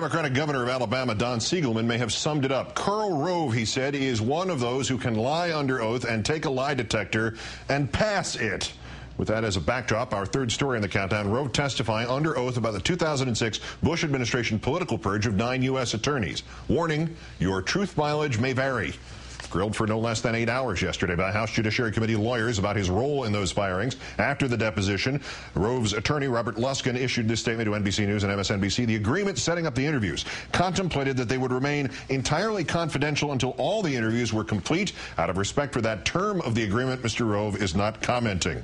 Democratic governor of Alabama, Don Siegelman, may have summed it up. Karl Rove, he said, is one of those who can lie under oath and take a lie detector and pass it. With that as a backdrop, our third story in the countdown, Rove testifying under oath about the 2006 Bush administration political purge of 9 U.S. attorneys. Warning, your truth mileage may vary. Grilled for no less than 8 hours yesterday by House Judiciary Committee lawyers about his role in those firings. After the deposition, Rove's attorney, Robert Luskin, issued this statement to NBC News and MSNBC. The agreement setting up the interviews contemplated that they would remain entirely confidential until all the interviews were complete. Out of respect for that term of the agreement, Mr. Rove is not commenting.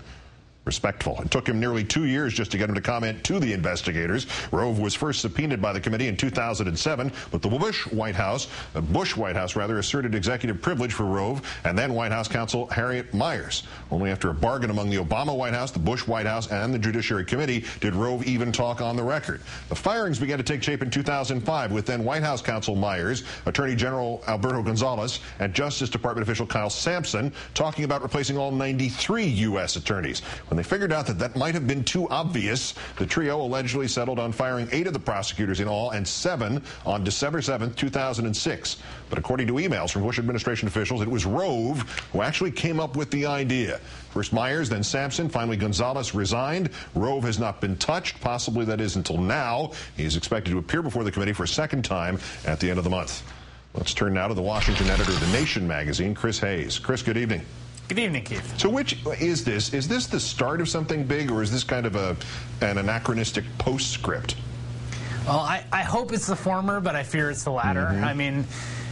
Respectful. It took him nearly 2 years just to get him to comment to the investigators. Rove was first subpoenaed by the committee in 2007, but the Bush White House asserted executive privilege for Rove and then White House counsel Harriet Miers. Only after a bargain among the Obama White House, the Bush White House, and the Judiciary Committee did Rove even talk on the record. The firings began to take shape in 2005 with then White House counsel Miers, Attorney General Alberto Gonzales, and Justice Department official Kyle Sampson talking about replacing all 93 U.S. attorneys. When they figured out that that might have been too obvious, the trio allegedly settled on firing 8 of the prosecutors in all and 7 on December 7, 2006. But according to emails from Bush administration officials, it was Rove who actually came up with the idea. First Miers, then Sampson, finally Gonzales resigned. Rove has not been touched, possibly that is until now. He is expected to appear before the committee for a second time at the end of the month. Let's turn now to the Washington editor of The Nation magazine, Chris Hayes. Chris, good evening. Good evening, Keith. So which is this? Is this the start of something big, or is this kind of an anachronistic postscript? Well, I hope it's the former, but I fear it's the latter. I mean,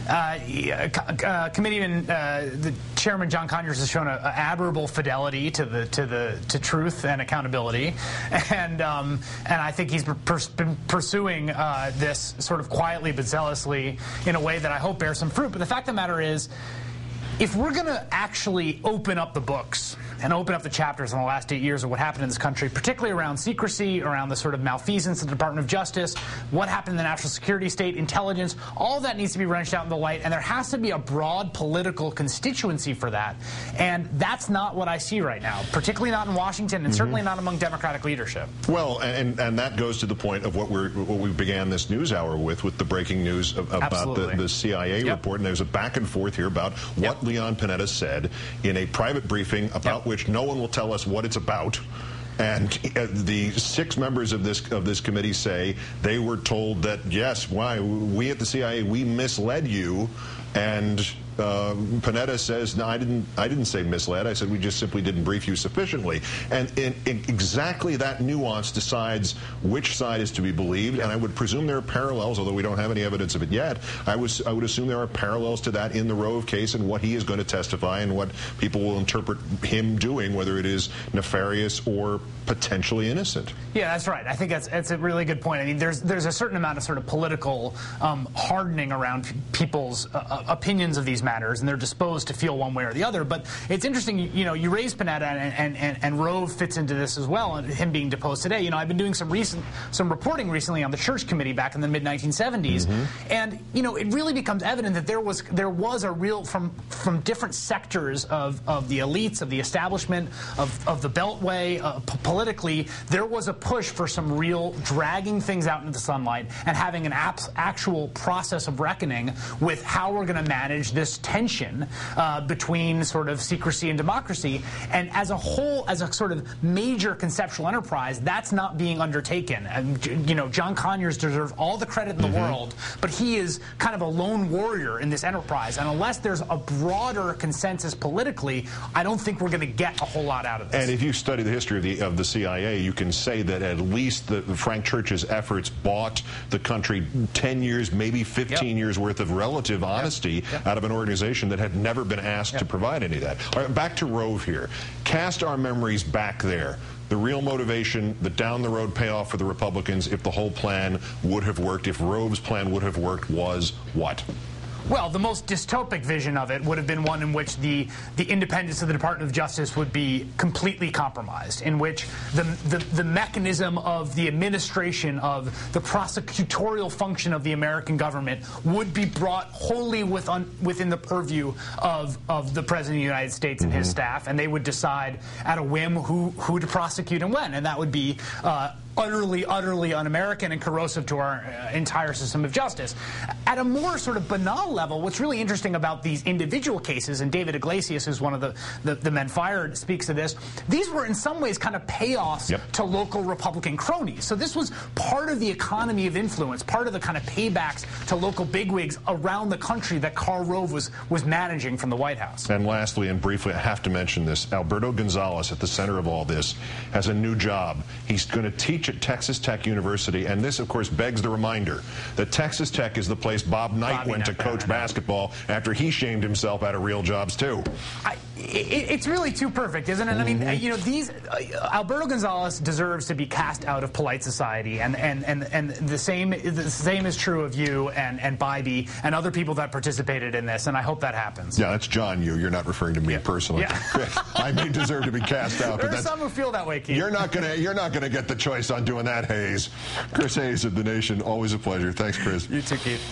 committeeman, the chairman John Conyers has shown an admirable fidelity to truth and accountability, and I think he's been pursuing this sort of quietly but zealously in a way that I hope bears some fruit. But the fact of the matter is, if we're going to actually open up the books and open up the chapters in the last 8 years of what happened in this country, particularly around secrecy, around the sort of malfeasance of the Department of Justice, what happened in the national security state, intelligence, all of that needs to be wrenched out in the light, and there has to be a broad political constituency for that. And that's not what I see right now, particularly not in Washington, and certainly not among Democratic leadership. Well, and that goes to the point of what we began this news hour with the breaking news about the CIA report. And there's a back and forth here about what Leon Panetta said in a private briefing about which no one will tell us what it's about. And the 6 members of this committee say they were told that, yes, we at the CIA, we misled you. And Panetta says, no, I didn't say misled. I said we just simply didn't brief you sufficiently. And exactly that nuance decides which side is to be believed. And I would presume there are parallels, although we don't have any evidence of it yet. I would assume there are parallels to that in the Rove case and what he is going to testify and what people will interpret him doing, whether it is nefarious or potentially innocent. Yeah, that's right. I think that's a really good point. I mean, there's a certain amount of sort of political hardening around people's opinions of these matters, and they're disposed to feel one way or the other. But it's interesting, you raised Panetta, and Rove fits into this as well, and him being deposed today. I've been doing some reporting recently on the Church Committee back in the mid-1970s, and it really becomes evident that there was a real, from different sectors of the elites, of the establishment, of the Beltway, politically, there was a push for some real dragging things out into the sunlight and having an actual process of reckoning with how we're going to manage this tension between sort of secrecy and democracy. And as a whole, as a sort of major conceptual enterprise, that's not being undertaken. John Conyers deserves all the credit in the world, but he is kind of a lone warrior in this enterprise. And unless there's a broader consensus politically, I don't think we're going to get a whole lot out of this. And if you study the history of the CIA, you can say that at least the Frank Church's efforts bought the country 10 years, maybe 15 years worth of relative honesty out of an organization that had never been asked to provide any of that. All right, back to Rove here. Cast our memories back there. The real motivation, the down-the-road payoff for the Republicans, if the whole plan would have worked, if Rove's plan would have worked, was what? Well, the most dystopic vision of it would have been one in which the independence of the Department of Justice would be completely compromised, in which the mechanism of the administration of the prosecutorial function of the American government would be brought wholly within the purview of the President of the United States and his staff, and they would decide at a whim who to prosecute and when, and that would be utterly, utterly un-American and corrosive to our entire system of justice. At a more sort of banal level, what's really interesting about these individual cases, and David Iglesias, who's one of the men fired, speaks to this, these were in some ways kind of payoffs to local Republican cronies. So this was part of the economy of influence, part of the kind of paybacks to local bigwigs around the country that Karl Rove was managing from the White House. And lastly, and briefly, I have to mention this, Alberto Gonzales, at the center of all this, has a new job. He's going to teach at Texas Tech University, and this, of course, begs the reminder that Texas Tech is the place Bob Knight went to coach basketball after he shamed himself out of real jobs, too. It's really too perfect, isn't it? I mean, you know, Alberto Gonzales deserves to be cast out of polite society, and the same is true of you and Bybee and other people that participated in this, and I hope that happens. Yeah, that's John Yoo. You're not referring to me personally. Yeah. I may deserve to be cast out, there but are some who feel that way, Keith. You're not gonna get the choice on doing that, Hayes. Chris Hayes of The Nation, always a pleasure. Thanks, Chris. You too, Keith.